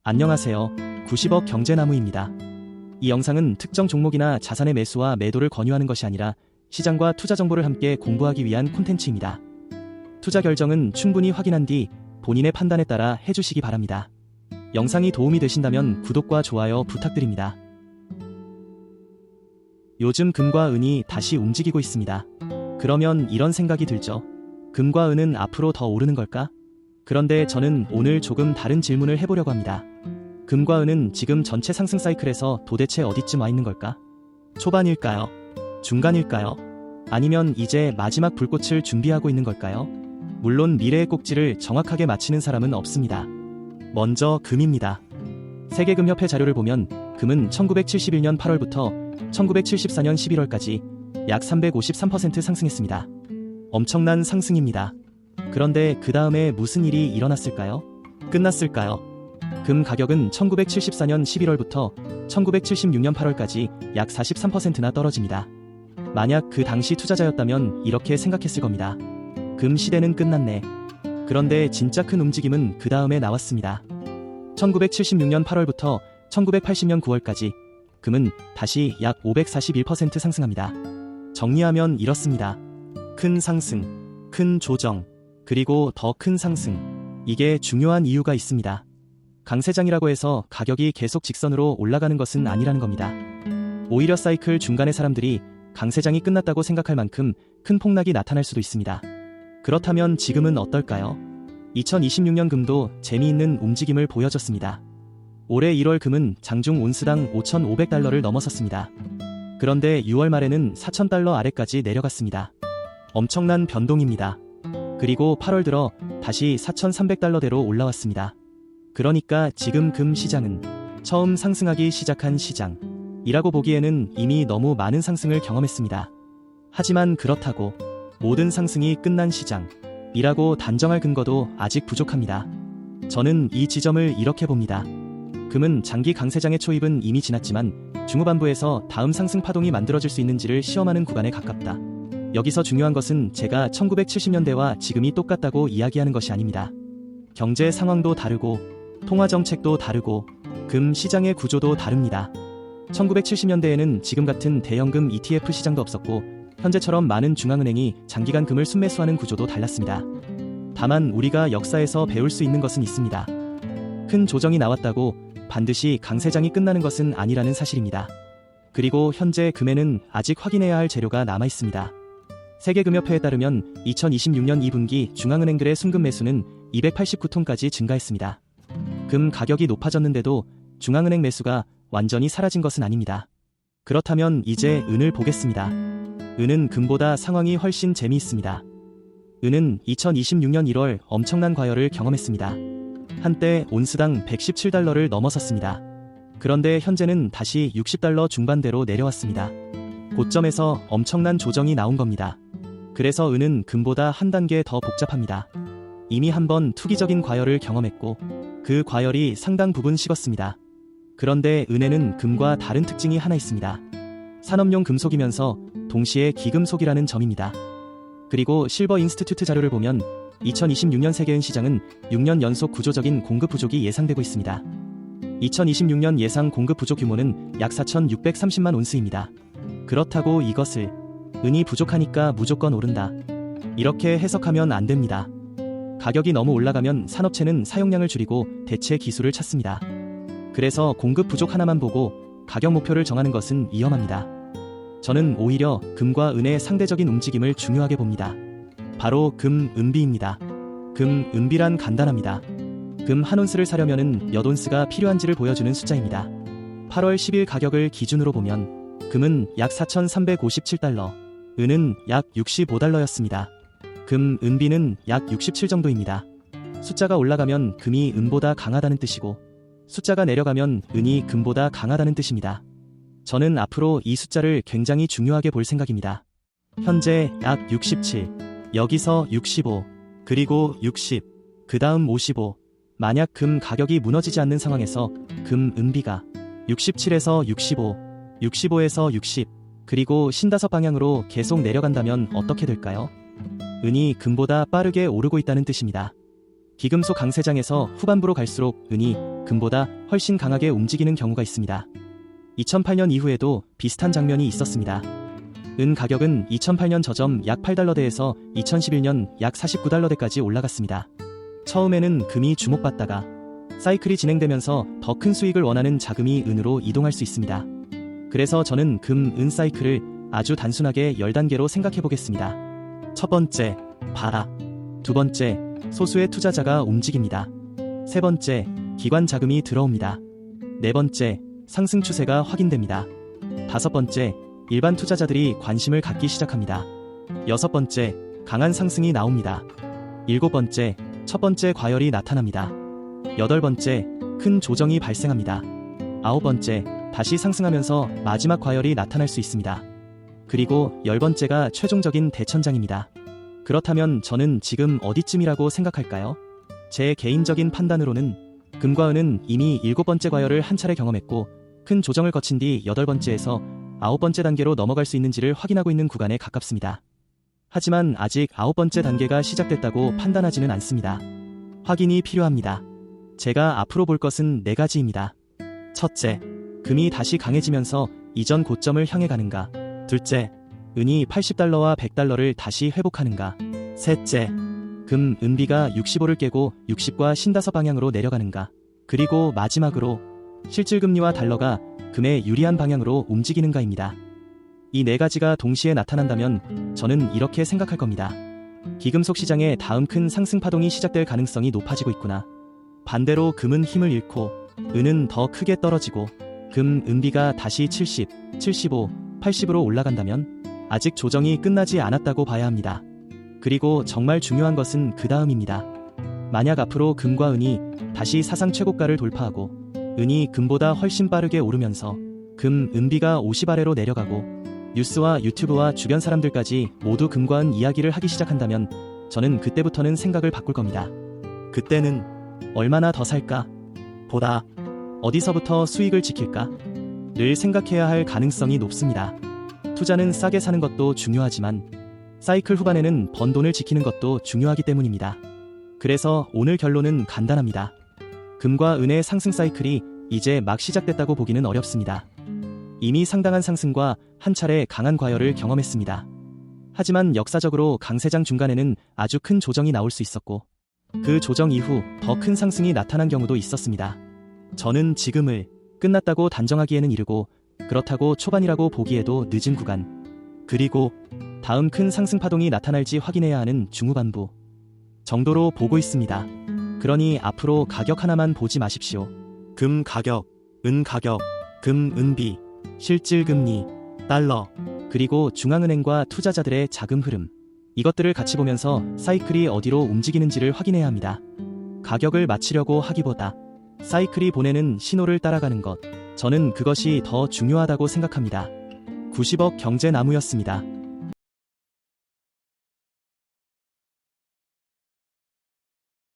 안녕하세요. 90억 경제나무입니다. 이 영상은 특정 종목이나 자산의 매수와 매도를 권유하는 것이 아니라 시장과 투자 정보를 함께 공부하기 위한 콘텐츠입니다. 투자 결정은 충분히 확인한 뒤 본인의 판단에 따라 해주시기 바랍니다. 영상이 도움이 되신다면 구독과 좋아요 부탁드립니다. 요즘 금과 은이 다시 움직이고 있습니다. 그러면 이런 생각이 들죠. 금과 은은 앞으로 더 오르는 걸까? 그런데 저는 오늘 조금 다른 질문을 해보려고 합니다. 금과 은은 지금 전체 상승 사이클에서 도대체 어디쯤 와 있는 걸까? 초반일까요? 중간일까요? 아니면 이제 마지막 불꽃을 준비하고 있는 걸까요? 물론 미래의 꼭지를 정확하게 맞히는 사람은 없습니다. 먼저 금입니다. 세계금협회 자료를 보면 금은 1971년 8월부터 1974년 11월까지 약 353% 상승했습니다. 엄청난 상승입니다. 그런데 그 다음에 무슨 일이 일어났을까요? 끝났을까요? 금 가격은 1974년 11월부터 1976년 8월까지 약 43%나 떨어집니다. 만약 그 당시 투자자였다면 이렇게 생각했을 겁니다. 금 시대는 끝났네. 그런데 진짜 큰 움직임은 그 다음에 나왔습니다. 1976년 8월부터 1980년 9월까지 금은 다시 약 541% 상승합니다. 정리하면 이렇습니다. 큰 상승, 큰 조정, 그리고 더 큰 상승. 이게 중요한 이유가 있습니다. 강세장이라고 해서 가격이 계속 직선으로 올라가는 것은 아니라는 겁니다. 오히려 사이클 중간에 사람들이 강세장이 끝났다고 생각할 만큼 큰 폭락이 나타날 수도 있습니다. 그렇다면 지금은 어떨까요? 2026년 금도 재미있는 움직임을 보여줬습니다. 올해 1월 금은 장중 온스당 5,500달러를 넘어섰습니다. 그런데 6월 말에는 4,000달러 아래까지 내려갔습니다. 엄청난 변동입니다. 그리고 8월 들어 다시 4,300달러대로 올라왔습니다. 그러니까 지금 금 시장은 처음 상승하기 시작한 시장이라고 보기에는 이미 너무 많은 상승을 경험했습니다. 하지만 그렇다고 모든 상승이 끝난 시장이라고 단정할 근거도 아직 부족합니다. 저는 이 지점을 이렇게 봅니다. 금은 장기 강세장의 초입은 이미 지났지만 중후반부에서 다음 상승 파동이 만들어질 수 있는지를 시험하는 구간에 가깝다. 여기서 중요한 것은 제가 1970년대와 지금이 똑같다고 이야기하는 것이 아닙니다. 경제 상황도 다르고 통화 정책도 다르고 금 시장의 구조도 다릅니다. 1970년대에는 지금 같은 대형금 ETF 시장도 없었고 현재처럼 많은 중앙은행이 장기간 금을 순매수하는 구조도 달랐습니다. 다만 우리가 역사에서 배울 수 있는 것은 있습니다. 큰 조정이 나왔다고 반드시 강세장이 끝나는 것은 아니라는 사실입니다. 그리고 현재 금에는 아직 확인해야 할 재료가 남아 있습니다. 세계금협회에 따르면 2026년 2분기 중앙은행들의 순금 매수는 289톤까지 증가했습니다. 금 가격이 높아졌는데도 중앙은행 매수가 완전히 사라진 것은 아닙니다. 그렇다면 이제 은을 보겠습니다. 은은 금보다 상황이 훨씬 재미있습니다. 은은 2026년 1월 엄청난 과열을 경험했습니다. 한때 온스당 117달러를 넘어섰습니다. 그런데 현재는 다시 60달러 중반대로 내려왔습니다. 고점에서 엄청난 조정이 나온 겁니다. 그래서 은은 금보다 한 단계 더 복잡합니다. 이미 한번 투기적인 과열을 경험했고 그 과열이 상당 부분 식었습니다. 그런데 은에는 금과 다른 특징이 하나 있습니다. 산업용 금속이면서 동시에 기금속이라는 점입니다. 그리고 실버 인스티튜트 자료를 보면 2026년 세계은 시장은 6년 연속 구조적인 공급 부족이 예상되고 있습니다. 2026년 예상 공급 부족 규모는 약 4,630만 온스입니다. 그렇다고 이것을 은이 부족하니까 무조건 오른다. 이렇게 해석하면 안 됩니다. 가격이 너무 올라가면 산업체는 사용량을 줄이고 대체 기술을 찾습니다. 그래서 공급 부족 하나만 보고 가격 목표를 정하는 것은 위험합니다. 저는 오히려 금과 은의 상대적인 움직임을 중요하게 봅니다. 바로 금 은비입니다. 금 은비란 간단합니다. 금 한 온스를 사려면은 몇 온스가 필요한지를 보여주는 숫자입니다. 8월 10일 가격을 기준으로 보면 금은 약 4,357달러, 은은 약 65달러였습니다. 금 은비는 약 67 정도입니다. 숫자가 올라가면 금이 은보다 강하다는 뜻이고 숫자가 내려가면 은이 금보다 강하다는 뜻입니다. 저는 앞으로 이 숫자를 굉장히 중요하게 볼 생각입니다. 현재 약 67, 여기서 65, 그리고 60, 그 다음 55. 만약 금 가격이 무너지지 않는 상황에서 금 은비가 67에서 65, 65에서 60, 그리고 신다섯 방향으로 계속 내려간다면 어떻게 될까요? 은이 금보다 빠르게 오르고 있다는 뜻입니다. 기금속 강세장에서 후반부로 갈수록 은이 금보다 훨씬 강하게 움직이는 경우가 있습니다. 2008년 이후에도 비슷한 장면이 있었습니다. 은 가격은 2008년 저점 약 8달러대에서 2011년 약 49달러대까지 올라갔습니다. 처음에는 금이 주목받다가 사이클이 진행되면서 더 큰 수익을 원하는 자금이 은으로 이동할 수 있습니다. 그래서 저는 금, 은 사이클을 아주 단순하게 10단계로 생각해 보겠습니다. 첫 번째, 바라. 두 번째, 소수의 투자자가 움직입니다. 세 번째, 기관 자금이 들어옵니다. 네 번째, 상승 추세가 확인됩니다. 다섯 번째, 일반 투자자들이 관심을 갖기 시작합니다. 여섯 번째, 강한 상승이 나옵니다. 일곱 번째, 첫 번째 과열이 나타납니다. 여덟 번째, 큰 조정이 발생합니다. 아홉 번째, 다시 상승하면서 마지막 과열이 나타날 수 있습니다. 그리고 열 번째가 최종적인 대천장입니다. 그렇다면 저는 지금 어디쯤이라고 생각할까요? 제 개인적인 판단으로는 금과 은은 이미 일곱 번째 과열을 한 차례 경험했고 큰 조정을 거친 뒤 여덟 번째에서 아홉 번째 단계로 넘어갈 수 있는지를 확인하고 있는 구간에 가깝습니다. 하지만 아직 아홉 번째 단계가 시작됐다고 판단하지는 않습니다. 확인이 필요합니다. 제가 앞으로 볼 것은 네 가지입니다. 첫째, 금이 다시 강해지면서 이전 고점을 향해 가는가. 둘째, 은이 80달러와 100달러를 다시 회복하는가. 셋째, 금, 은비가 65를 깨고 60과 55 방향으로 내려가는가. 그리고 마지막으로 실질금리와 달러가 금에 유리한 방향으로 움직이는가입니다. 이 네 가지가 동시에 나타난다면 저는 이렇게 생각할 겁니다. 기금속 시장의 다음 큰 상승 파동이 시작될 가능성이 높아지고 있구나. 반대로 금은 힘을 잃고 은은 더 크게 떨어지고 금, 은비가 다시 70, 75, 80으로 올라간다면 아직 조정이 끝나지 않았다고 봐야 합니다. 그리고 정말 중요한 것은 그 다음입니다. 만약 앞으로 금과 은이 다시 사상 최고가를 돌파하고 은이 금보다 훨씬 빠르게 오르면서 금, 은비가 50 아래로 내려가고 뉴스와 유튜브와 주변 사람들까지 모두 금과 은 이야기를 하기 시작한다면 저는 그때부터는 생각을 바꿀 겁니다. 그때는 얼마나 더 살까? 보다 어디서부터 수익을 지킬까? 를 생각해야 할 가능성이 높습니다. 투자는 싸게 사는 것도 중요하지만 사이클 후반에는 번 돈을 지키는 것도 중요하기 때문입니다. 그래서 오늘 결론은 간단합니다. 금과 은의 상승 사이클이 이제 막 시작됐다고 보기는 어렵습니다. 이미 상당한 상승과 한 차례 강한 과열을 경험했습니다. 하지만 역사적으로 강세장 중간에는 아주 큰 조정이 나올 수 있었고 그 조정 이후 더 큰 상승이 나타난 경우도 있었습니다. 저는 지금을 끝났다고 단정하기에는 이르고 그렇다고 초반이라고 보기에도 늦은 구간, 그리고 다음 큰 상승 파동이 나타날지 확인해야 하는 중후반부 정도로 보고 있습니다. 그러니 앞으로 가격 하나만 보지 마십시오. 금 가격, 은 가격, 금, 은비, 실질금리, 달러, 그리고 중앙은행과 투자자들의 자금 흐름, 이것들을 같이 보면서 사이클이 어디로 움직이는지를 확인해야 합니다. 가격을 맞추려고 하기보다 사이클이 보내는 신호를 따라가는 것, 저는 그것이 더 중요하다고 생각합니다. 90억 경제나무였습니다.